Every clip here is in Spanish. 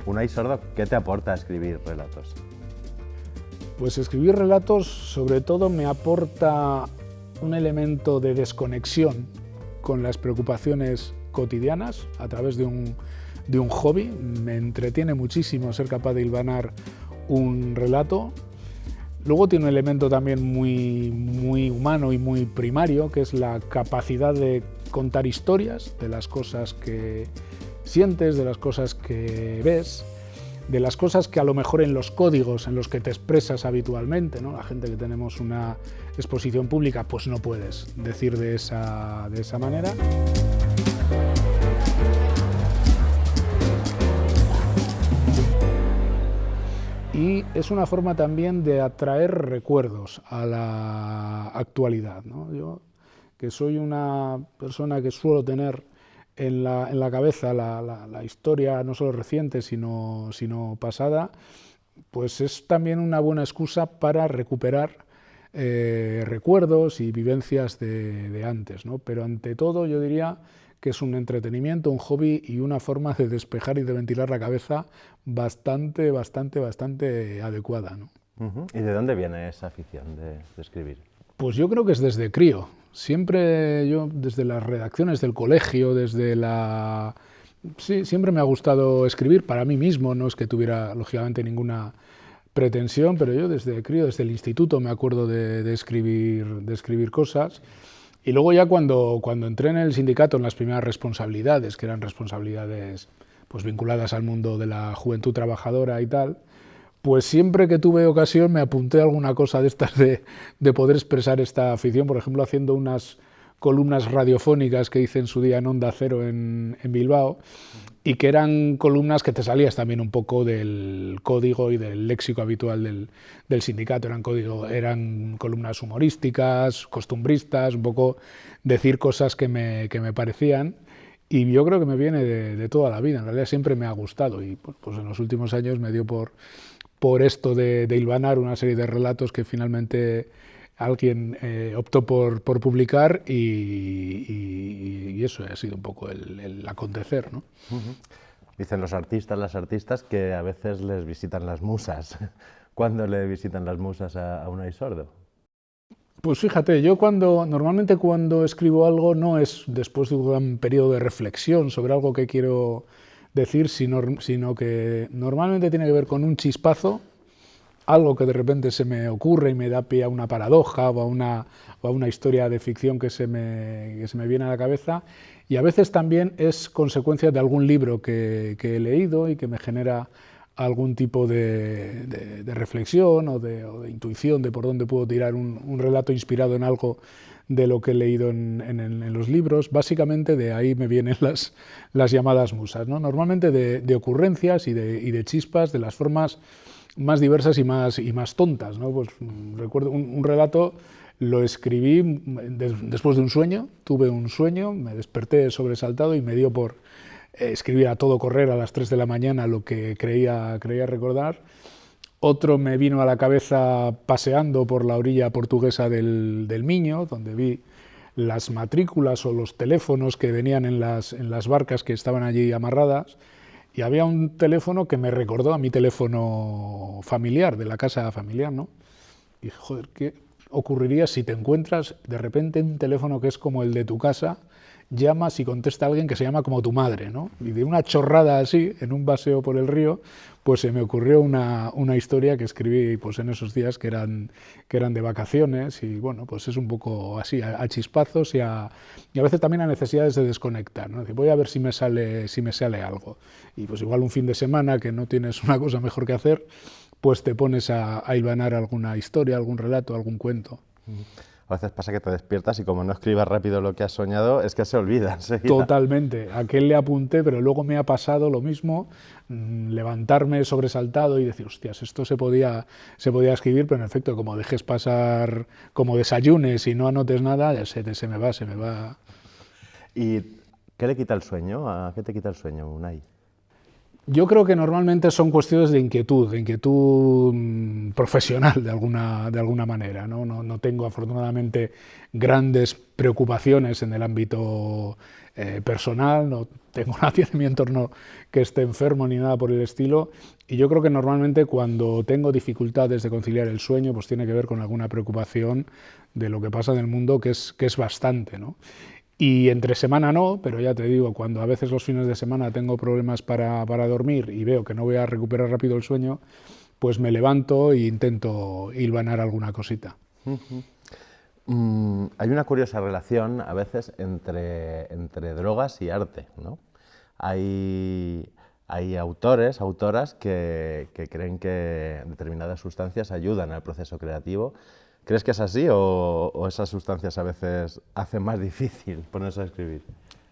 Unai Sordo, ¿qué te aporta escribir relatos? Pues escribir relatos sobre todo me aporta un elemento de desconexión con las preocupaciones cotidianas a través de un hobby. Me entretiene muchísimo ser capaz de hilvanar un relato. Luego tiene un elemento también muy humano y muy primario, que es la capacidad de contar historias de las cosas que sientes, de las cosas que ves, de las cosas que a lo mejor en los códigos en los que te expresas habitualmente, ¿no? La gente que tenemos una exposición pública, pues no puedes decir de esa manera. Y es una forma también de atraer recuerdos a la actualidad, ¿no? Yo, que soy una persona que suelo tener en la cabeza la historia no solo reciente, sino pasada, pues es también una buena excusa para recuperar recuerdos y vivencias de antes, ¿no? Pero ante todo yo diría que es un entretenimiento, un hobby y una forma de despejar y de ventilar la cabeza bastante adecuada, ¿no? ¿Y de dónde viene esa afición de escribir? Pues yo creo que es desde crío. Siempre yo, desde las redacciones del colegio, Sí, siempre me ha gustado escribir para mí mismo, no es que tuviera lógicamente ninguna pretensión, pero yo desde crío, desde el instituto me acuerdo de escribir cosas. Y luego ya cuando entré en el sindicato, en las primeras responsabilidades, que eran responsabilidades pues vinculadas al mundo de la juventud trabajadora y tal, pues siempre que tuve ocasión me apunté a alguna cosa de estas de poder expresar esta afición, por ejemplo haciendo unas columnas radiofónicas que hice en su día en Onda Cero en Bilbao, y que eran columnas que te salías también un poco del código y del léxico habitual del sindicato. Eran columnas humorísticas, costumbristas, un poco decir cosas que me parecían, y yo creo que me viene de toda la vida. En realidad siempre me ha gustado, y pues en los últimos años me dio por esto de hilvanar una serie de relatos que finalmente alguien optó por publicar, y eso ha sido un poco el acontecer, ¿no? Dicen los artistas, las artistas, que a veces les visitan las musas. ¿Cuándo le visitan las musas a Unai Sordo? Pues fíjate, yo normalmente cuando escribo algo no es después de un gran periodo de reflexión sobre algo que quiero decir, sino que normalmente tiene que ver con un chispazo, algo que de repente se me ocurre y me da pie a una paradoja o a una historia de ficción que se me viene a la cabeza, y a veces también es consecuencia de algún libro que he leído y que me genera algún tipo de reflexión o de intuición de por dónde puedo tirar un relato inspirado en algo de lo que he leído en los libros. Básicamente de ahí me vienen las llamadas musas, ¿no? Normalmente de ocurrencias y de chispas, de las formas más diversas y más tontas, ¿no? Pues recuerdo un relato, lo escribí después de un sueño, tuve un sueño, me desperté sobresaltado y me dio por escribir a todo correr a las 3 de la mañana lo que creía recordar. Otro me vino a la cabeza paseando por la orilla portuguesa del Miño, donde vi las matrículas o los teléfonos que venían en las barcas que estaban allí amarradas, y había un teléfono que me recordó a mi teléfono familiar, de la casa familiar, ¿no? Y dije, joder, ¿qué ocurriría si te encuentras de repente un teléfono que es como el de tu casa, llamas y contesta a alguien que se llama como tu madre, ¿no? Y de una chorrada así, en un paseo por el río, pues se me ocurrió una historia que escribí pues en esos días que eran de vacaciones, y bueno, pues es un poco así, a chispazos y a veces también a necesidades de desconectar, ¿no? Decir, voy a ver si me sale algo. Y pues igual un fin de semana que no tienes una cosa mejor que hacer, pues te pones a hilvanar alguna historia, algún relato, algún cuento. A veces pasa que te despiertas y como no escribas rápido lo que has soñado, es que se olvida enseguida. Totalmente. A aquel le apunté, pero luego me ha pasado lo mismo, levantarme sobresaltado y decir, hostias, esto se podía escribir, pero en efecto, como dejes pasar, como desayunes y no anotes nada, se me va. ¿Y qué le quita el sueño? ¿A qué te quita el sueño, Unai? Yo creo que normalmente son cuestiones de inquietud profesional de alguna manera, ¿no? No tengo afortunadamente grandes preocupaciones en el ámbito personal, no tengo nadie de mi entorno que esté enfermo ni nada por el estilo, y yo creo que normalmente cuando tengo dificultades de conciliar el sueño, pues tiene que ver con alguna preocupación de lo que pasa en el mundo, que es bastante, ¿no? Y entre semana no, pero ya te digo, cuando a veces los fines de semana tengo problemas para dormir y veo que no voy a recuperar rápido el sueño, pues me levanto e intento hilvanar alguna cosita. Hay una curiosa relación a veces entre drogas y arte, ¿no? Hay autores, autoras que creen que determinadas sustancias ayudan al proceso creativo. ¿Crees que es así o esas sustancias a veces hacen más difícil ponerse a escribir?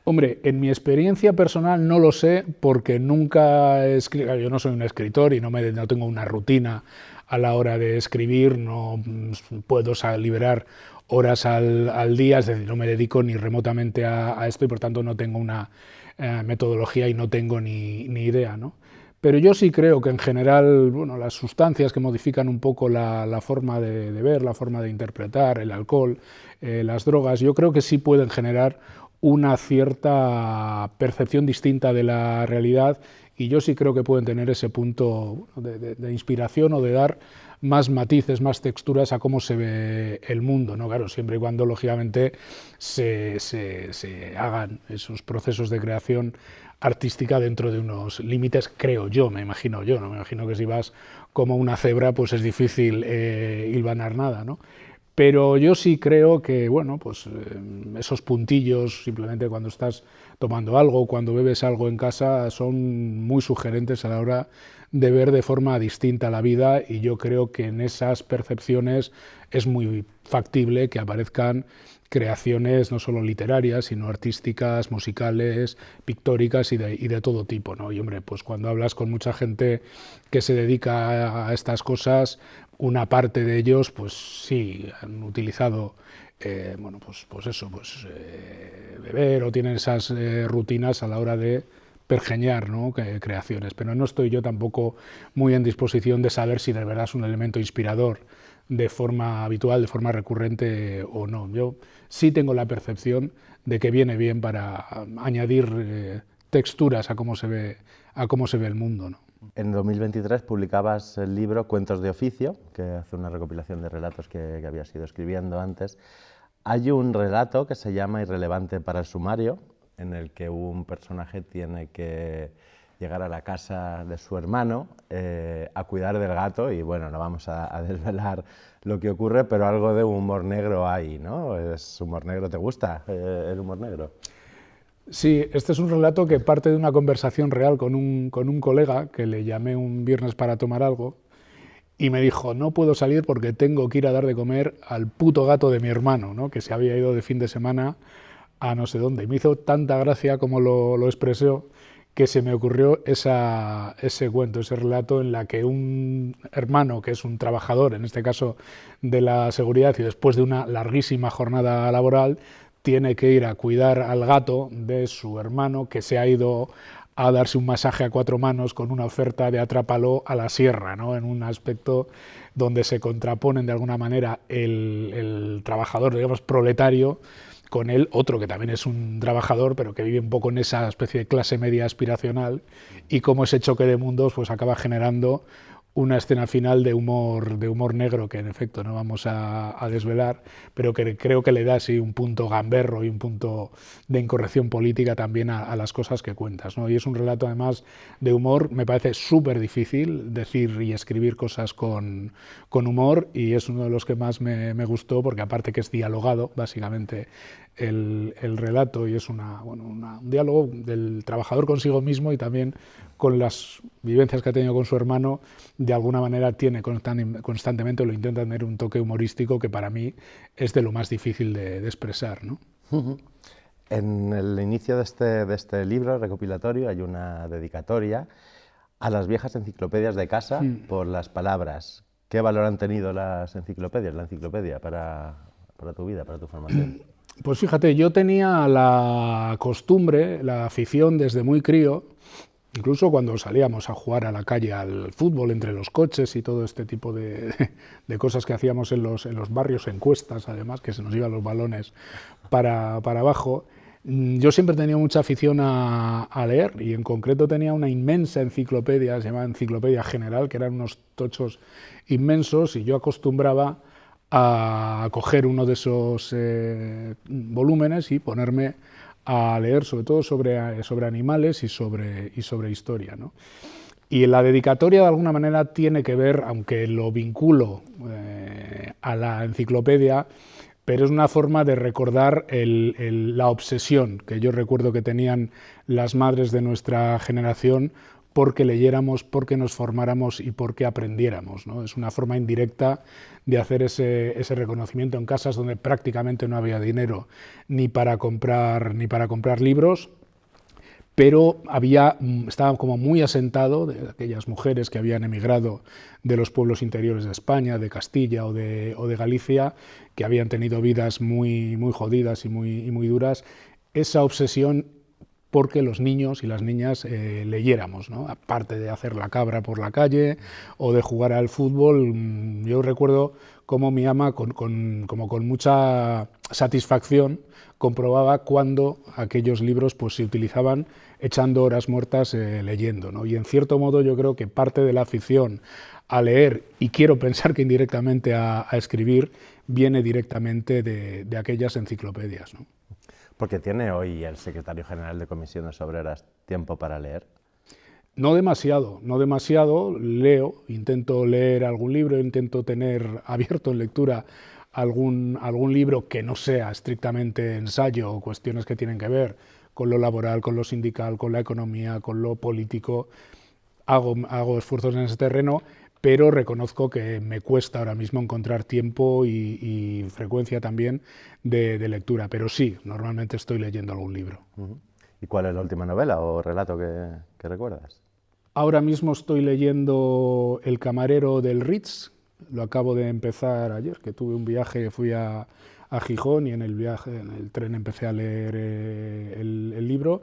Hombre, en mi experiencia personal no lo sé porque nunca he escrito, yo no soy un escritor y no tengo una rutina a la hora de escribir, no puedo liberar horas al día, es decir, no me dedico ni remotamente a esto y por tanto no tengo una metodología y no tengo ni idea, ¿no? Pero yo sí creo que en general, bueno, las sustancias que modifican un poco la forma de ver, la forma de interpretar, el alcohol, las drogas, yo creo que sí pueden generar una cierta percepción distinta de la realidad y yo sí creo que pueden tener ese punto de inspiración o de dar más matices, más texturas a cómo se ve el mundo, ¿no? Claro, siempre y cuando, lógicamente, se hagan esos procesos de creación artística dentro de unos límites, creo yo, no me imagino que si vas como una cebra, pues es difícil hilvanar nada, ¿no? Pero yo sí creo que, bueno, pues esos puntillos, simplemente cuando estás tomando algo, cuando bebes algo en casa, son muy sugerentes a la hora de ver de forma distinta la vida y yo creo que en esas percepciones es muy factible que aparezcan creaciones no solo literarias, sino artísticas, musicales, pictóricas y de todo tipo, ¿no? Y hombre, pues cuando hablas con mucha gente que se dedica a estas cosas, una parte de ellos, pues sí, han utilizado, bueno, pues eso, beber o tienen esas rutinas a la hora de pergeñar, ¿no? Creaciones, pero no estoy yo tampoco muy en disposición de saber si de verdad es un elemento inspirador de forma habitual, de forma recurrente o no. Yo sí tengo la percepción de que viene bien para añadir texturas a cómo se ve el mundo, ¿no? En 2023 publicabas el libro Cuentos de oficio, que hace una recopilación de relatos que habías ido escribiendo antes. Hay un relato que se llama Irrelevante para el sumario, en el que un personaje tiene que llegar a la casa de su hermano a cuidar del gato y bueno, no vamos a desvelar lo que ocurre, pero algo de humor negro hay, ¿no? ¿Es humor negro? ¿Te gusta el humor negro? Sí, este es un relato que parte de una conversación real con un colega que le llamé un viernes para tomar algo y me dijo, no puedo salir porque tengo que ir a dar de comer al puto gato de mi hermano, ¿no? Que se había ido de fin de semana a no sé dónde. Y me hizo tanta gracia como lo expresó que se me ocurrió ese cuento, ese relato en la que un hermano, que es un trabajador, en este caso de la seguridad, y después de una larguísima jornada laboral, tiene que ir a cuidar al gato de su hermano que se ha ido a darse un masaje a cuatro manos con una oferta de atrápalo a la sierra, ¿no? En un aspecto donde se contraponen de alguna manera el trabajador, digamos, proletario, con él otro que también es un trabajador, pero que vive un poco en esa especie de clase media aspiracional, y cómo ese choque de mundos pues acaba generando una escena final de humor negro que en efecto no vamos a desvelar, pero que creo que le da así un punto gamberro y un punto de incorrección política también a las cosas que cuentas, ¿no? Y es un relato además de humor, me parece súper difícil decir y escribir cosas con humor y es uno de los que más me gustó porque aparte que es dialogado básicamente el relato y es un diálogo del trabajador consigo mismo y también con las vivencias que ha tenido con su hermano, de alguna manera tiene constantemente, lo intenta tener un toque humorístico que para mí es de lo más difícil de expresar, ¿no? En el inicio de este libro recopilatorio hay una dedicatoria a las viejas enciclopedias de casa por las palabras. ¿Qué valor han tenido las enciclopedias, la enciclopedia para tu vida, para tu formación? Pues fíjate, yo tenía la costumbre, la afición desde muy crío Incluso cuando salíamos a jugar a la calle al fútbol entre los coches y todo este tipo de cosas que hacíamos en los barrios, en cuestas, además, que se nos iban los balones para abajo. Yo siempre he tenido mucha afición a leer y en concreto tenía una inmensa enciclopedia, se llamaba Enciclopedia General, que eran unos tochos inmensos y yo acostumbraba a coger uno de esos volúmenes y ponerme a leer sobre todo sobre animales y sobre historia, ¿no? Y la dedicatoria de alguna manera tiene que ver, aunque lo vinculo a la enciclopedia, pero es una forma de recordar la obsesión que yo recuerdo que tenían las madres de nuestra generación porque leyéramos, porque nos formáramos y porque aprendiéramos, ¿no? Es una forma indirecta de hacer ese reconocimiento en casas donde prácticamente no había dinero ni para comprar libros, pero estaba como muy asentado de aquellas mujeres que habían emigrado de los pueblos interiores de España, de Castilla o de Galicia, que habían tenido vidas muy jodidas y muy duras, esa obsesión porque los niños y las niñas leyéramos, ¿no? Aparte de hacer la cabra por la calle o de jugar al fútbol. Yo recuerdo cómo mi ama, como con mucha satisfacción, comprobaba cuando aquellos libros pues, se utilizaban echando horas muertas leyendo, ¿no? Y en cierto modo yo creo que parte de la afición a leer, y quiero pensar que indirectamente a escribir, viene directamente de aquellas enciclopedias, ¿no? Porque tiene hoy el secretario general de Comisiones Obreras tiempo para leer. No demasiado, leo, intento leer algún libro, intento tener abierto en lectura algún libro que no sea estrictamente ensayo o cuestiones que tienen que ver con lo laboral, con lo sindical, con la economía, con lo político. Hago esfuerzos en ese terreno, pero reconozco que me cuesta ahora mismo encontrar tiempo y frecuencia también de lectura. Pero sí, normalmente estoy leyendo algún libro. ¿Y cuál es la última novela o relato que recuerdas? Ahora mismo estoy leyendo El camarero del Ritz, lo acabo de empezar ayer, que tuve un viaje, fui a Gijón y en el tren empecé a leer el libro.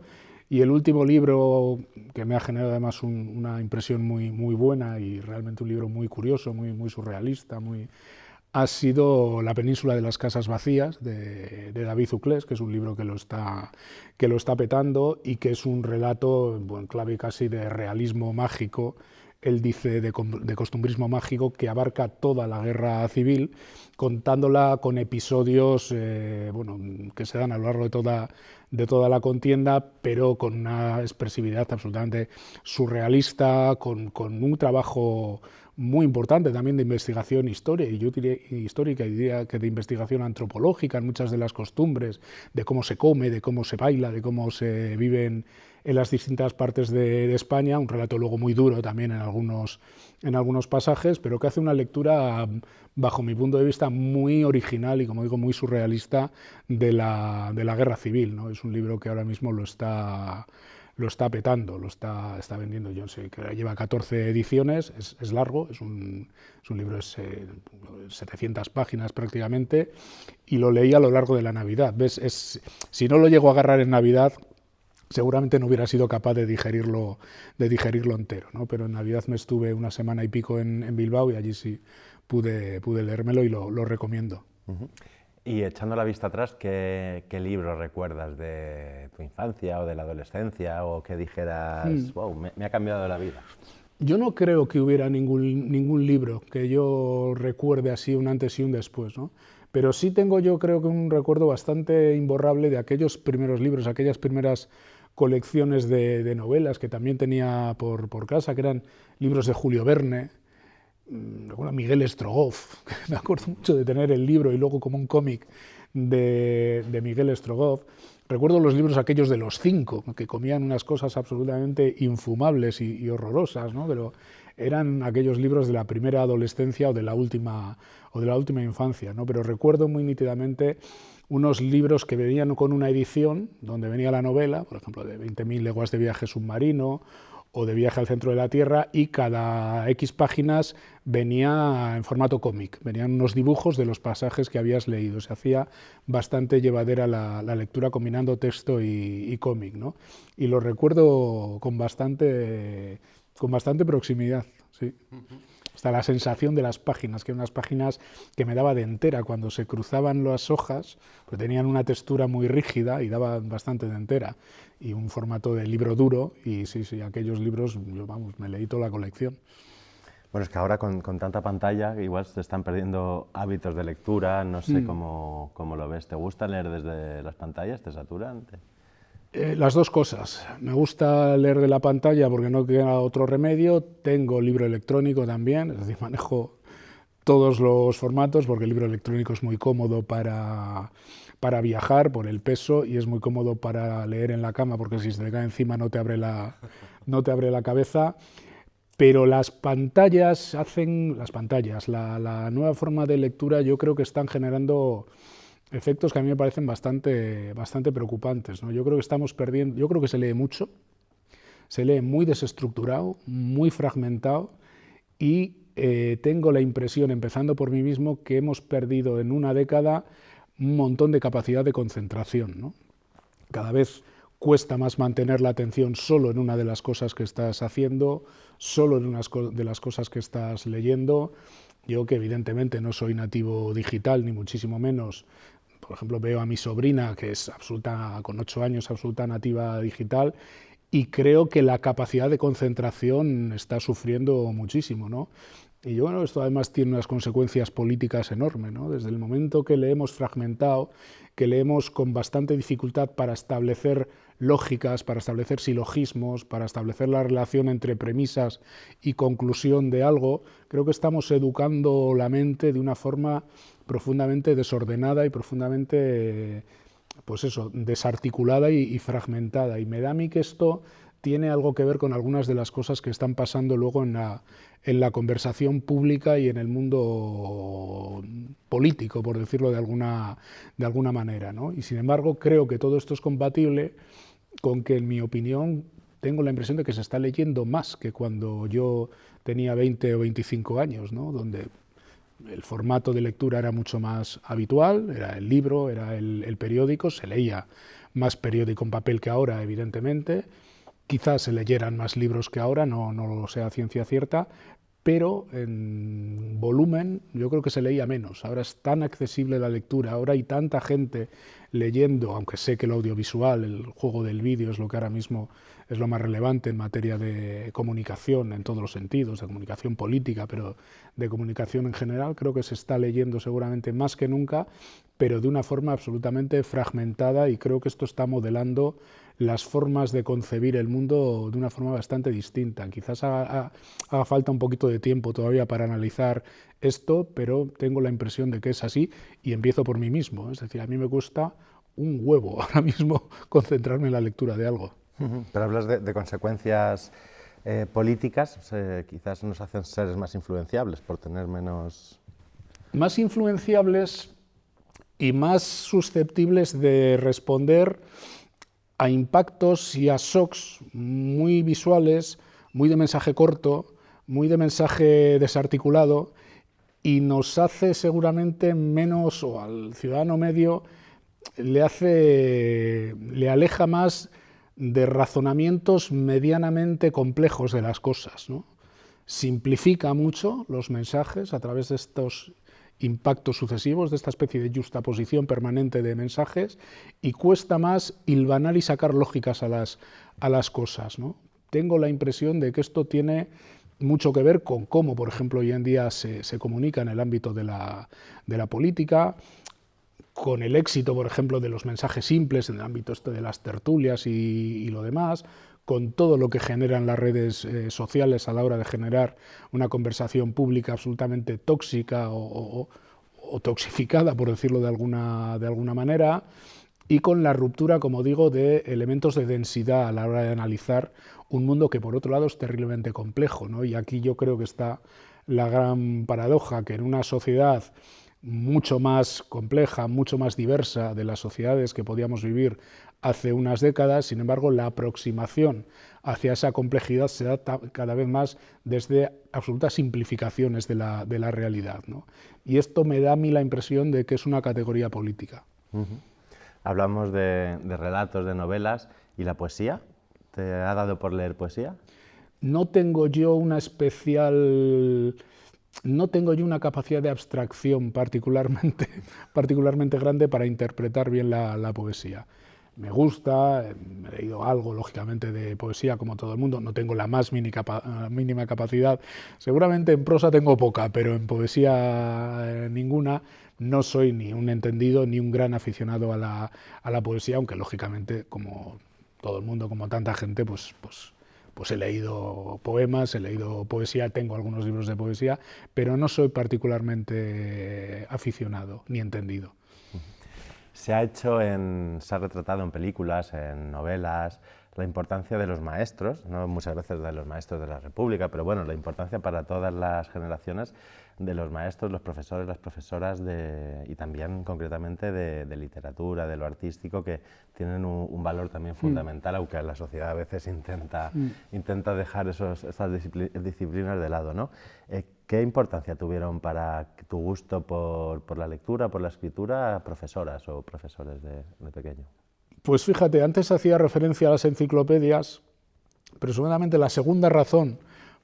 Y el último libro que me ha generado además una impresión muy buena y realmente un libro muy curioso, muy surrealista, ha sido La península de las casas vacías, de David Uclés, que es un libro que lo está petando y que es un relato en clave casi de realismo mágico, él dice de costumbrismo mágico, que abarca toda la guerra civil, contándola con episodios que se dan a lo largo de toda la contienda, pero con una expresividad absolutamente surrealista, con un trabajo muy importante también de investigación histórica y diría que de investigación antropológica en muchas de las costumbres, de cómo se come, de cómo se baila, de cómo se viven en las distintas partes de España, un relato luego muy duro también en algunos pasajes, pero que hace una lectura, bajo mi punto de vista, muy original y, como digo, muy surrealista de la guerra civil, ¿no? Es un libro que ahora mismo lo está petando, lo está vendiendo. Yo sé que lleva 14 ediciones, es largo, es un libro de 700 páginas prácticamente, y lo leí a lo largo de la Navidad. ¿Ves? Si no lo llego a agarrar en Navidad, seguramente no hubiera sido capaz de digerirlo entero, ¿no? Pero en Navidad me estuve una semana y pico en Bilbao y allí sí pude leérmelo y lo recomiendo. Y echando la vista atrás, ¿qué libro recuerdas de tu infancia o de la adolescencia o que dijeras, wow, me ha cambiado la vida? Yo no creo que hubiera ningún libro que yo recuerde así un antes y un después, ¿no? Pero sí tengo yo creo que un recuerdo bastante imborrable de aquellos primeros libros, aquellas primeras colecciones de novelas que también tenía por casa, que eran libros de Julio Verne, recuerdo a Miguel Strogoff, me acuerdo mucho de tener el libro y luego como un cómic de Miguel Strogoff. Recuerdo los libros aquellos de los 5, que comían unas cosas absolutamente infumables y horrorosas, ¿no? Pero eran aquellos libros de la primera adolescencia o de la última infancia, ¿no? Pero recuerdo muy nítidamente unos libros que venían con una edición donde venía la novela, por ejemplo, de 20.000 leguas de viaje submarino, o de Viaje al centro de la Tierra, y cada X páginas venía en formato cómic, venían unos dibujos de los pasajes que habías leído. Se hacía bastante llevadera la lectura combinando texto y cómic, ¿no? Y lo recuerdo con bastante proximidad, sí. Hasta la sensación de las páginas, que eran unas páginas que me daba de entera cuando se cruzaban las hojas, pues tenían una textura muy rígida y daba bastante de entera, y un formato de libro duro, y sí, aquellos libros, yo vamos, me leí toda la colección. Bueno, es que ahora con tanta pantalla igual se están perdiendo hábitos de lectura, no sé cómo lo ves. ¿Te gusta leer desde las pantallas? ¿Te saturan? Las dos cosas. Me gusta leer de la pantalla porque no queda otro remedio. Tengo libro electrónico también, es decir, manejo todos los formatos porque el libro electrónico es muy cómodo para viajar por el peso, y es muy cómodo para leer en la cama porque si se te cae encima no te abre la cabeza. Pero las pantallas la nueva forma de lectura, yo creo que están generando efectos que a mí me parecen bastante preocupantes, ¿no? Yo creo que estamos perdiendo, yo creo que se lee mucho, se lee muy desestructurado, muy fragmentado, y tengo la impresión, empezando por mí mismo, que hemos perdido en una década un montón de capacidad de concentración, ¿no? Cada vez cuesta más mantener la atención solo en una de las cosas que estás haciendo, solo en una de las cosas que estás leyendo. Yo, que evidentemente no soy nativo digital, ni muchísimo menos, por ejemplo, veo a mi sobrina, que es con 8 años, absoluta nativa digital, y creo que la capacidad de concentración está sufriendo muchísimo, ¿no? Y bueno, esto además tiene unas consecuencias políticas enormes, ¿no? Desde el momento que le hemos fragmentado, que leemos con bastante dificultad para establecer lógicas, para establecer silogismos, para establecer la relación entre premisas y conclusión de algo, creo que estamos educando la mente de una forma profundamente desordenada y profundamente, pues eso, desarticulada y fragmentada. Y me da a mí que esto tiene algo que ver con algunas de las cosas que están pasando luego en la conversación pública y en el mundo político, por decirlo de alguna manera, ¿no? Y sin embargo creo que todo esto es compatible con que, en mi opinión, tengo la impresión de que se está leyendo más que cuando yo tenía 20 o 25 años, ¿no? Donde el formato de lectura era mucho más habitual, era el libro, era el periódico, se leía más periódico en papel que ahora, evidentemente. Quizás se leyeran más libros que ahora, no lo sé a ciencia cierta, pero en volumen yo creo que se leía menos. Ahora es tan accesible la lectura, ahora hay tanta gente leyendo, aunque sé que el audiovisual, el juego del vídeo es lo que ahora mismo es lo más relevante en materia de comunicación en todos los sentidos, de comunicación política, pero de comunicación en general. Creo que se está leyendo seguramente más que nunca, pero de una forma absolutamente fragmentada, y creo que esto está modelando las formas de concebir el mundo de una forma bastante distinta. Quizás haga falta un poquito de tiempo todavía para analizar esto, pero tengo la impresión de que es así, y empiezo por mí mismo. Es decir, a mí me cuesta un huevo ahora mismo concentrarme en la lectura de algo. Pero hablas de consecuencias políticas, quizás nos hacen seres más influenciables por tener menos... Más influenciables y más susceptibles de responder a impactos y a shocks muy visuales, muy de mensaje corto, muy de mensaje desarticulado, y nos hace seguramente menos, o al ciudadano medio le aleja más de razonamientos medianamente complejos de las cosas, ¿no? Simplifica mucho los mensajes a través de estos impactos sucesivos, de esta especie de yuxtaposición permanente de mensajes, y cuesta más hilvanar y sacar lógicas a las cosas, ¿no? Tengo la impresión de que esto tiene mucho que ver con cómo, por ejemplo, hoy en día se comunica en el ámbito de la política, con el éxito, por ejemplo, de los mensajes simples en el ámbito de las tertulias y lo demás, con todo lo que generan las redes sociales a la hora de generar una conversación pública absolutamente tóxica o toxificada, por decirlo de alguna manera, y con la ruptura, como digo, de elementos de densidad a la hora de analizar un mundo que, por otro lado, es terriblemente complejo, ¿no? Y aquí yo creo que está la gran paradoja, que en una sociedad mucho más compleja, mucho más diversa de las sociedades que podíamos vivir hace unas décadas. Sin embargo, la aproximación hacia esa complejidad se da cada vez más desde absolutas simplificaciones de la realidad, ¿no? Y esto me da a mí la impresión de que es una categoría política. Hablamos de relatos, de novelas, ¿y la poesía? ¿Te ha dado por leer poesía? No tengo yo una capacidad de abstracción particularmente grande para interpretar bien la poesía. Me gusta, he leído algo, lógicamente, de poesía, como todo el mundo. No tengo la más mínima capacidad. Seguramente en prosa tengo poca, pero en poesía ninguna. No soy ni un entendido ni un gran aficionado a la poesía, aunque, lógicamente, como todo el mundo, como tanta gente, pues he leído poemas, he leído poesía, tengo algunos libros de poesía, pero no soy particularmente aficionado ni entendido. Se ha retratado en películas, en novelas, la importancia de los maestros, no muchas veces de los maestros de la República, pero bueno, la importancia para todas las generaciones de los maestros, los profesores, las profesoras y también concretamente de literatura, de lo artístico, que tienen un valor también fundamental, aunque la sociedad a veces intenta dejar esas disciplinas de lado, ¿no? ¿Qué importancia tuvieron para tu gusto por la lectura, por la escritura, profesoras o profesores de pequeño? Pues fíjate, antes hacía referencia a las enciclopedias, pero seguramente la segunda razón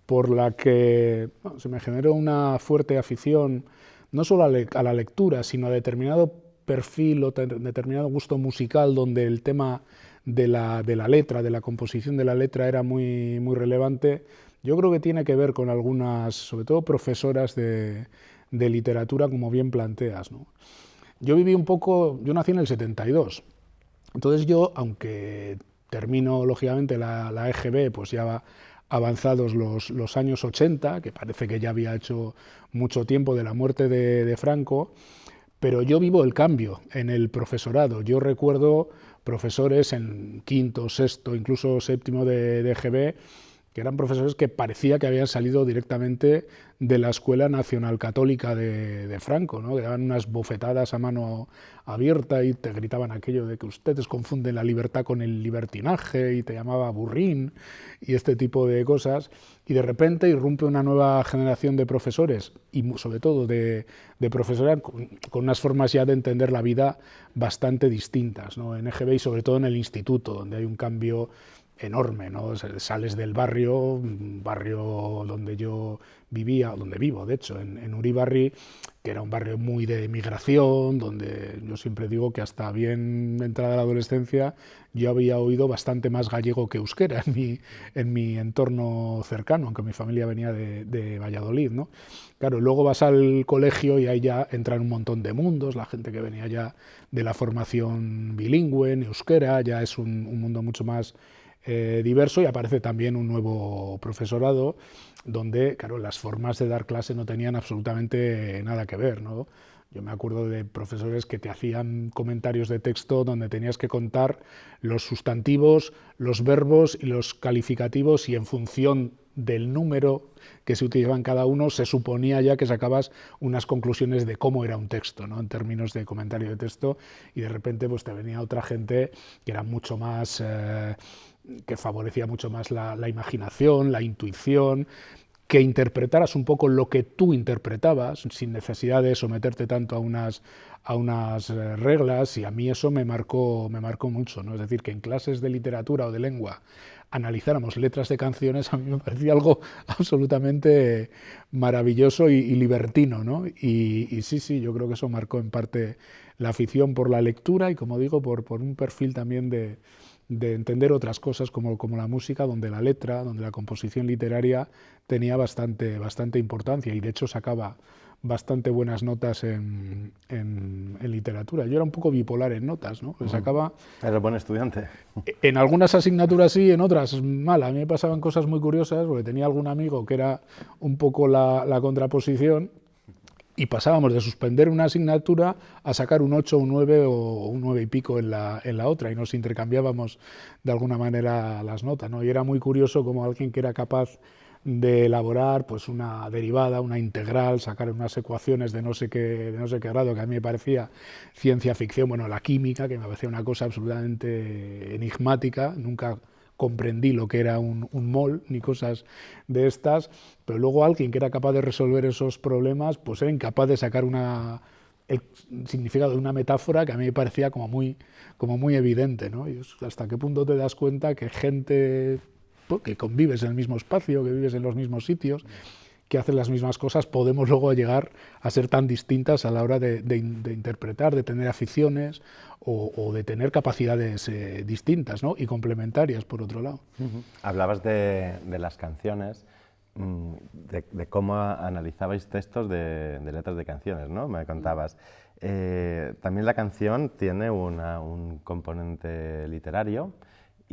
por la que se me generó una fuerte afición, no solo a la lectura, sino a determinado perfil o determinado gusto musical, donde el tema de la letra, de la composición de la letra era muy relevante, yo creo que tiene que ver con algunas, sobre todo profesoras de literatura, como bien planteas, ¿no? Yo nací en el 72, entonces yo, aunque termino lógicamente la EGB, pues ya avanzados los años 80, que parece que ya había hecho mucho tiempo de la muerte de Franco, pero yo vivo el cambio en el profesorado. Yo recuerdo profesores en quinto, sexto, incluso séptimo de EGB, que eran profesores que parecía que habían salido directamente de la Escuela Nacional Católica de Franco, ¿no? Que daban unas bofetadas a mano abierta y te gritaban aquello de que ustedes confunden la libertad con el libertinaje, y te llamaba burrín y este tipo de cosas. Y de repente irrumpe una nueva generación de profesores y sobre todo de profesores con unas formas ya de entender la vida bastante distintas, ¿no? En EGB y sobre todo en el instituto, donde hay un cambio enorme, ¿no? Sales del barrio donde yo vivía, donde vivo, de hecho, en Uribarri, que era un barrio muy de migración, donde yo siempre digo que hasta bien entrada la adolescencia yo había oído bastante más gallego que euskera en mi entorno cercano, aunque mi familia venía de Valladolid, ¿no? Claro, luego vas al colegio y ahí ya entran un montón de mundos, la gente que venía ya de la formación bilingüe, en euskera, ya es un mundo mucho más diverso, y aparece también un nuevo profesorado donde, claro, las formas de dar clase no tenían absolutamente nada que ver, ¿no? Yo me acuerdo de profesores que te hacían comentarios de texto donde tenías que contar los sustantivos, los verbos y los calificativos, y en función del número que se utilizaban cada uno se suponía ya que sacabas unas conclusiones de cómo era un texto, ¿no? En términos de comentario de texto, y de repente pues te venía otra gente que era mucho más que favorecía mucho más la imaginación, la intuición, que interpretaras un poco lo que tú interpretabas sin necesidad de someterte tanto a unas reglas, y a mí eso me marcó mucho, ¿no? Es decir, que en clases de literatura o de lengua analizáramos letras de canciones, a mí me parecía algo absolutamente maravilloso y libertino, ¿no? Y sí, yo creo que eso marcó en parte la afición por la lectura y, como digo, por un perfil también de entender otras cosas como la música, donde la letra, donde la composición literaria tenía bastante importancia, y de hecho sacaba bastante buenas notas en literatura. Yo era un poco bipolar en notas, ¿no? Sacaba... Era buen estudiante. En algunas asignaturas sí, en otras mal. A mí me pasaban cosas muy curiosas, porque tenía algún amigo que era un poco la contraposición, y pasábamos de suspender una asignatura a sacar un 8, un 9 o un 9 y pico en la otra, y nos intercambiábamos de alguna manera las notas, ¿no? Y era muy curioso como alguien que era capaz de elaborar pues una derivada, una integral, sacar unas ecuaciones de no sé qué grado, que a mí me parecía ciencia ficción, bueno, la química, que me parecía una cosa absolutamente enigmática, nunca comprendí lo que era un mol ni cosas de estas, pero luego alguien que era capaz de resolver esos problemas pues era incapaz de sacar el significado de una metáfora que a mí me parecía como muy evidente, ¿no? Y hasta qué punto te das cuenta que gente que convives en el mismo espacio, que vives en los mismos sitios, que hacen las mismas cosas, podemos luego llegar a ser tan distintas a la hora de interpretar, de tener aficiones o de tener capacidades distintas, ¿no? Y complementarias, por otro lado. Hablabas de las canciones, de cómo analizabais textos de letras de canciones, ¿no? Me contabas. También la canción tiene un componente literario,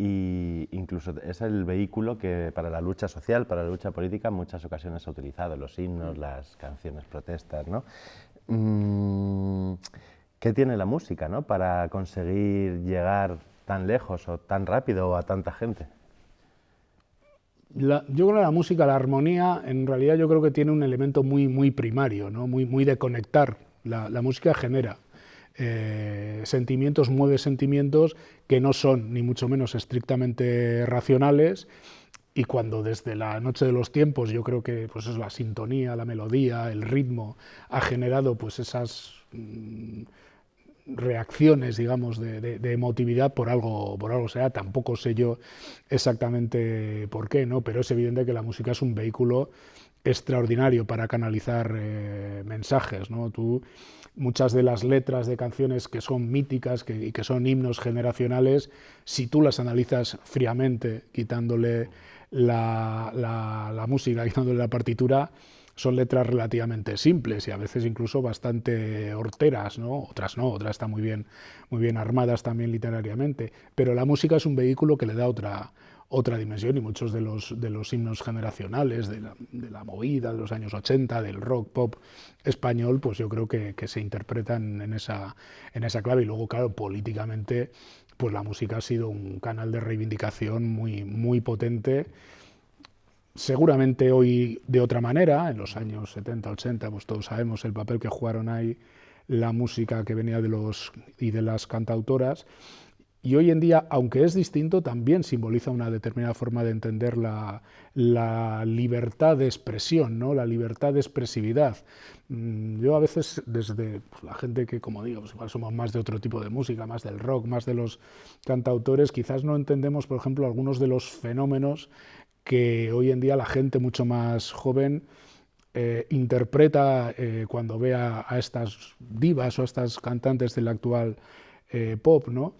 y incluso es el vehículo que para la lucha social, para la lucha política, en muchas ocasiones ha utilizado, los himnos, las canciones protestas, ¿no? ¿Qué tiene la música, ¿no?, para conseguir llegar tan lejos o tan rápido o a tanta gente? Yo creo que la música, la armonía, en realidad yo creo que tiene un elemento muy primario, ¿no? Muy de conectar. La música genera sentimientos, mueve sentimientos que no son ni mucho menos estrictamente racionales, y cuando desde la noche de los tiempos yo creo que pues es la sintonía, la melodía, el ritmo ha generado pues esas reacciones, digamos, de emotividad, por algo sea. Tampoco sé yo exactamente por qué, ¿no? Pero es evidente que la música es un vehículo extraordinario para canalizar mensajes, ¿no? Muchas de las letras de canciones que son míticas y que son himnos generacionales, si tú las analizas fríamente, quitándole la música, quitándole la partitura, son letras relativamente simples y a veces incluso bastante horteras, ¿no? Otras no, otras están muy bien armadas también literariamente, pero la música es un vehículo que le da otra dimensión, y muchos de los himnos generacionales de la movida de los años 80, del rock pop español, pues yo creo que se interpretan en esa clave. Y luego, claro, políticamente, pues la música ha sido un canal de reivindicación muy potente. Seguramente hoy de otra manera, en los años 70, 80, pues todos sabemos el papel que jugaron ahí la música que venía de las cantautoras. Y hoy en día, aunque es distinto, también simboliza una determinada forma de entender la libertad de expresión, ¿no? La libertad de expresividad. Yo a veces, desde la gente que, como digo, pues igual somos más de otro tipo de música, más del rock, más de los cantautores, quizás no entendemos, por ejemplo, algunos de los fenómenos que hoy en día la gente mucho más joven interpreta cuando ve a estas divas o a estas cantantes del actual pop, ¿no?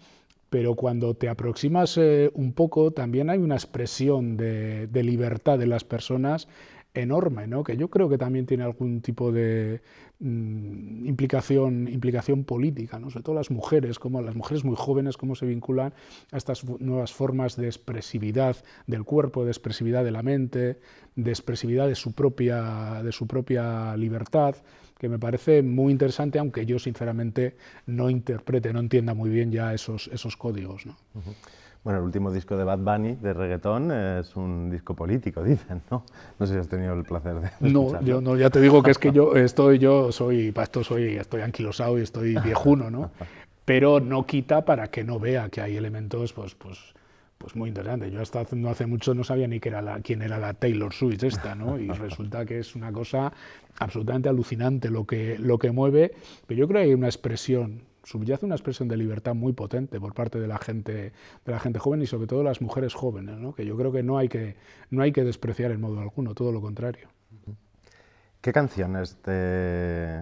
Pero cuando te aproximas un poco, también hay una expresión de libertad de las personas enorme, ¿no? Que yo creo que también tiene algún tipo de implicación política, ¿no? Sobre todo las mujeres muy jóvenes, cómo se vinculan a estas nuevas formas de expresividad del cuerpo, de expresividad de la mente, de expresividad de su propia libertad, que me parece muy interesante, aunque yo sinceramente no entienda muy bien ya esos códigos, ¿no? Uh-huh. Bueno, el último disco de Bad Bunny, de reggaetón, es un disco político, dicen, ¿no? No sé si has tenido el placer de escucharlo. No, yo no, ya te digo que es que estoy anquilosado y estoy viejuno, ¿no? Pero no quita para que no vea que hay elementos, pues muy interesantes. Yo hasta no hace mucho no sabía ni quién era la Taylor Swift esta, ¿no? Y resulta que es una cosa absolutamente alucinante lo que mueve, pero yo creo que hay una expresión, subyace una expresión de libertad muy potente por parte de la gente joven, y sobre todo las mujeres jóvenes, ¿no? Que yo creo que no hay que despreciar en modo alguno, todo lo contrario. ¿Qué canciones te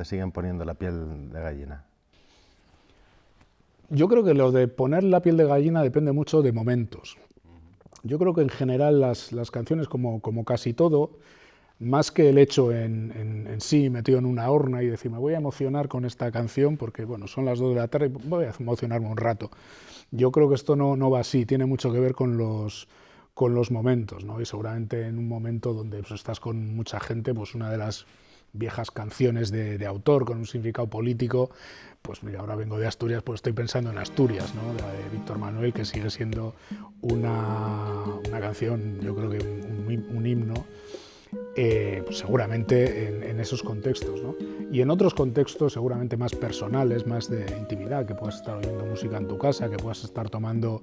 siguen poniendo la piel de gallina? Yo creo que lo de poner la piel de gallina depende mucho de momentos. Yo creo que en general las canciones, como casi todo, más que el hecho en sí, metido en una horna y decir, me voy a emocionar con esta canción porque bueno, son las 2 de la tarde y voy a emocionarme un rato. Yo creo que esto no va así, tiene mucho que ver con los momentos, ¿no? Y seguramente en un momento donde pues, estás con mucha gente, pues una de las viejas canciones de autor con un significado político, pues mira, ahora vengo de Asturias, pues estoy pensando en Asturias, ¿no? La de Víctor Manuel, que sigue siendo una canción, yo creo que un himno pues seguramente en esos contextos, ¿no? Y en otros contextos seguramente más personales, más de intimidad, que puedas estar oyendo música en tu casa, que puedas estar tomando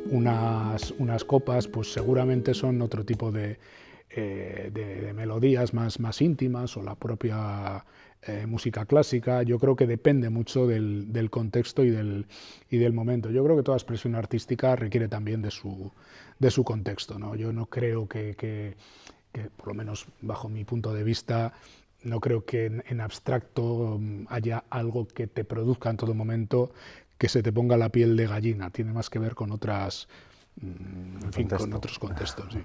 unas copas, pues seguramente son otro tipo de melodías más íntimas, o la propia música clásica. Yo creo que depende mucho del contexto y del momento. Yo creo que toda expresión artística requiere también de su contexto, ¿no? Yo no creo que, por lo menos bajo mi punto de vista, no creo que en abstracto haya algo que te produzca en todo momento que se te ponga la piel de gallina. Tiene más que ver con otros contextos. Sí.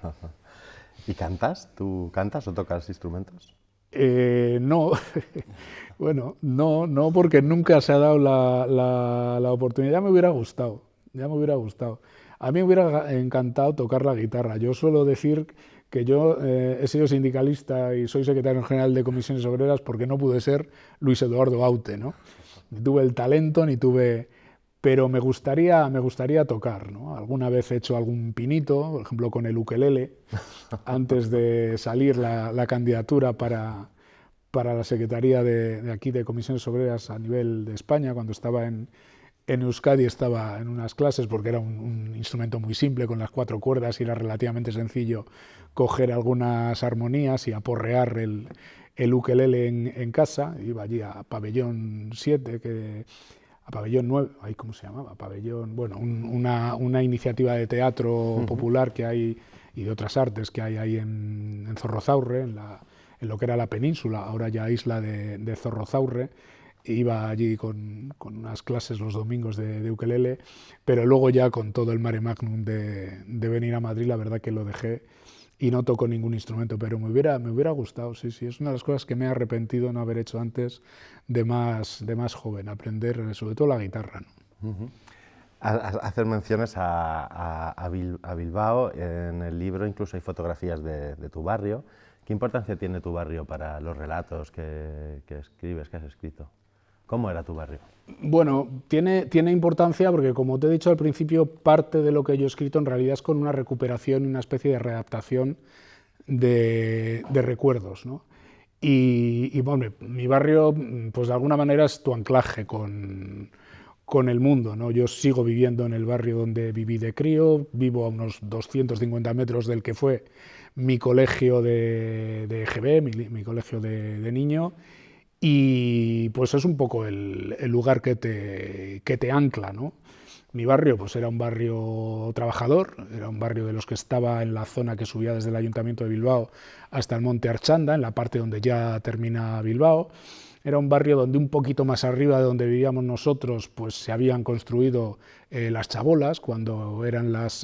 ¿Y cantas? ¿Tú cantas o tocas instrumentos? No, bueno, no, porque nunca se ha dado la oportunidad. Ya me hubiera gustado. A mí me hubiera encantado tocar la guitarra. Yo suelo decir que yo he sido sindicalista y soy secretario general de Comisiones Obreras porque no pude ser Luis Eduardo Aute, ¿no? Ni tuve el talento, pero me gustaría tocar, ¿no? Alguna vez he hecho algún pinito, por ejemplo con el ukelele, antes de salir la candidatura para la Secretaría de aquí de Comisiones Obreras a nivel de España. Cuando estaba en Euskadi estaba en unas clases porque era un instrumento muy simple con las 4 cuerdas y era relativamente sencillo coger algunas armonías y aporrear el ukelele en casa. Iba allí a Pabellón 7, a Pabellón 9, ¿cómo se llamaba? Pabellón, bueno, una iniciativa de teatro popular que hay y de otras artes que hay ahí en Zorrozaurre, en lo que era la península, ahora ya isla de Zorrozaurre. Iba allí con unas clases los domingos de ukelele, pero luego ya con todo el mare magnum de venir a Madrid, la verdad que lo dejé y no toco ningún instrumento, pero me hubiera gustado, sí, es una de las cosas que me he arrepentido no haber hecho antes de más joven, aprender sobre todo la guitarra, ¿no? Hacer menciones a Bilbao, en el libro incluso hay fotografías de tu barrio. ¿Qué importancia tiene tu barrio para los relatos que escribes, que has escrito? ¿Cómo era tu barrio? Bueno, tiene importancia porque, como te he dicho al principio, parte de lo que yo he escrito en realidad es con una recuperación y una especie de readaptación de recuerdos, ¿no? Y bueno, mi barrio, pues de alguna manera es tu anclaje con el mundo, ¿no? Yo sigo viviendo en el barrio donde viví de crío, vivo a unos 250 metros del que fue mi colegio de EGB, mi colegio de niño. Y pues es un poco el lugar que te ancla, ¿no? Mi barrio pues era un barrio trabajador, era un barrio de los que estaba en la zona que subía desde el Ayuntamiento de Bilbao hasta el Monte Archanda, en la parte donde ya termina Bilbao. Era un barrio donde un poquito más arriba de donde vivíamos nosotros pues se habían construido las chabolas, cuando eran las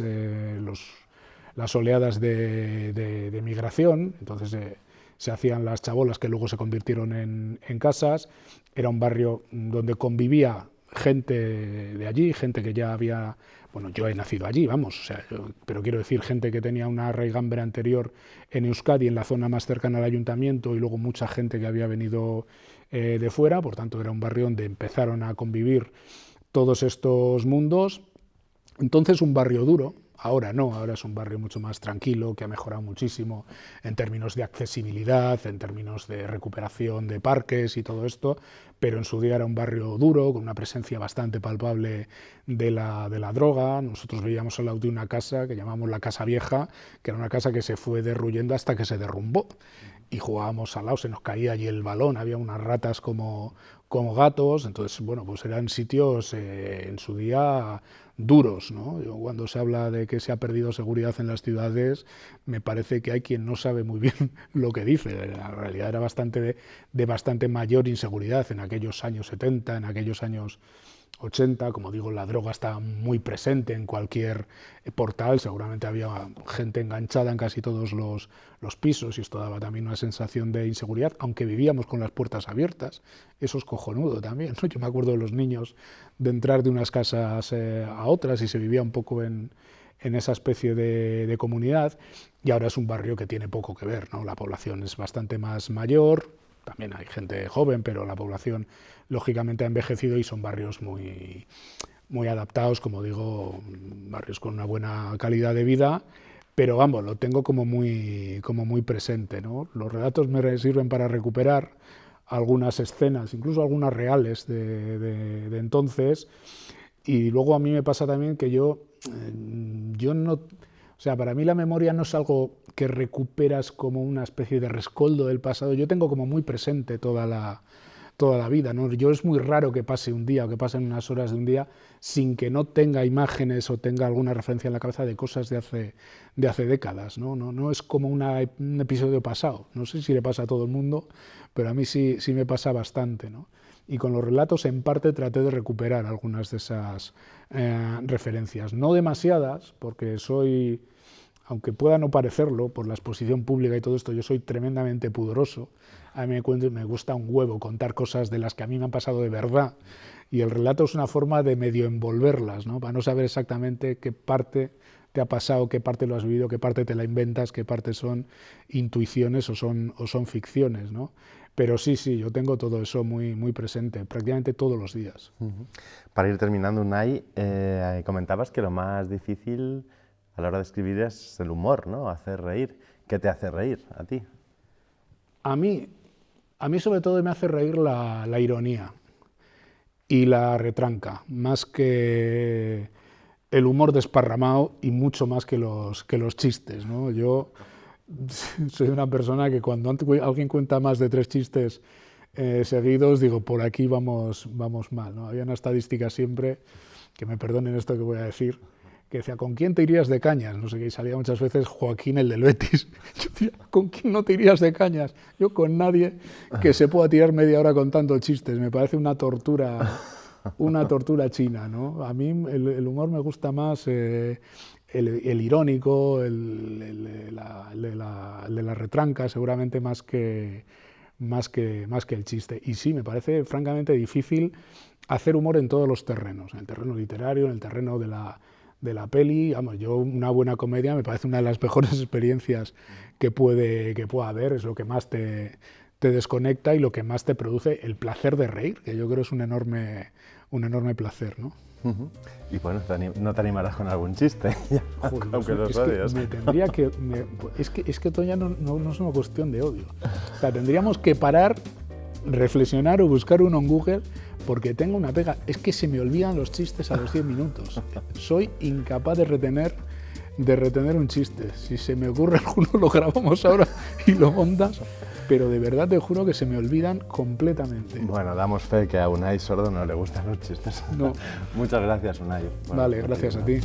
oleadas de migración. Entonces se hacían las chabolas que luego se convirtieron en casas. Era un barrio donde convivía gente de allí, gente que ya había... Bueno, yo he nacido allí, vamos, o sea, pero quiero decir, gente que tenía una raigambre anterior en Euskadi, en la zona más cercana al ayuntamiento, y luego mucha gente que había venido de fuera. Por tanto, era un barrio donde empezaron a convivir todos estos mundos. Entonces, un barrio duro. Ahora no, ahora es un barrio mucho más tranquilo, que ha mejorado muchísimo en términos de accesibilidad, en términos de recuperación de parques y todo esto, pero en su día era un barrio duro, con una presencia bastante palpable de la droga. Nosotros vivíamos al lado de una casa que llamamos la Casa Vieja, que era una casa que se fue derruyendo hasta que se derrumbó. Y jugábamos al lado, se nos caía allí el balón, había unas ratas como gatos. Entonces, bueno, pues eran sitios en su día duros, ¿no? Cuando se habla de que se ha perdido seguridad en las ciudades, me parece que hay quien no sabe muy bien lo que dice. La realidad era de bastante mayor inseguridad en aquellos años 70, en aquellos años 80, como digo, la droga estaba muy presente en cualquier portal, seguramente había gente enganchada en casi todos los pisos, y esto daba también una sensación de inseguridad, aunque vivíamos con las puertas abiertas. Eso es cojonudo también, ¿no? Yo me acuerdo de los niños de entrar de unas casas a otras y se vivía un poco en esa especie de comunidad, y ahora es un barrio que tiene poco que ver, ¿no? La población es bastante más mayor, también hay gente joven, pero la población lógicamente ha envejecido y son barrios muy adaptados, como digo, barrios con una buena calidad de vida, pero vamos, lo tengo como muy presente, ¿no? Los relatos me sirven para recuperar algunas escenas, incluso algunas reales de entonces, y luego a mí me pasa también que yo no... O sea, para mí la memoria no es algo que recuperas como una especie de rescoldo del pasado, yo tengo como muy presente toda la vida, ¿no? Yo es muy raro que pase un día o que pasen unas horas de un día sin que no tenga imágenes o tenga alguna referencia en la cabeza de cosas de hace décadas, ¿no? No es como un episodio pasado. No sé si le pasa a todo el mundo, pero a mí sí me pasa bastante, ¿no? Y con los relatos, en parte, traté de recuperar algunas de esas referencias. No demasiadas, porque soy, aunque pueda no parecerlo, por la exposición pública y todo esto, yo soy tremendamente pudoroso. A mí me gusta un huevo contar cosas de las que a mí me han pasado de verdad, y el relato es una forma de medio envolverlas, ¿no? Para no saber exactamente qué parte te ha pasado, qué parte lo has vivido, qué parte te la inventas, qué parte son intuiciones o son ficciones, ¿no? Pero sí, yo tengo todo eso muy presente, prácticamente todos los días. Para ir terminando, Unai, comentabas que lo más difícil a la hora de escribir es el humor, ¿no? Hacer reír. ¿Qué te hace reír a ti? A mí sobre todo me hace reír la ironía y la retranca, más que el humor desparramado y mucho más que los chistes, ¿no? Yo soy una persona que cuando alguien cuenta más de 3 chistes seguidos, digo, por aquí vamos mal, ¿no? Había una estadística siempre, que me perdonen esto que voy a decir, que decía, ¿con quién te irías de cañas? No sé qué, y salía muchas veces Joaquín, el del Betis. Yo decía, ¿con quién no te irías de cañas? Yo con nadie que se pueda tirar media hora contando chistes. Me parece una tortura china, ¿no? A mí el humor me gusta más el irónico, el de la retranca, seguramente más que el chiste. Y sí, me parece francamente difícil hacer humor en todos los terrenos, en el terreno literario, en el terreno de la peli. Vamos, yo una buena comedia me parece una de las mejores experiencias que pueda haber, es lo que más te desconecta y lo que más te produce el placer de reír, que yo creo es un enorme placer, ¿no? Y bueno, ¿no te animarás con algún chiste? Joder, aunque los odias. Es que esto ya no es una cuestión de odio. O sea, tendríamos que parar, reflexionar o buscar uno en Google, porque tengo una pega. Es que se me olvidan los chistes a los 10 minutos. Soy incapaz de retener un chiste. Si se me ocurre alguno, lo grabamos ahora y lo montas. Pero de verdad te juro que se me olvidan completamente. Bueno, damos fe que a Unai Sordo no le gustan los chistes. No. Muchas gracias, Unai. Vale, gracias a ti.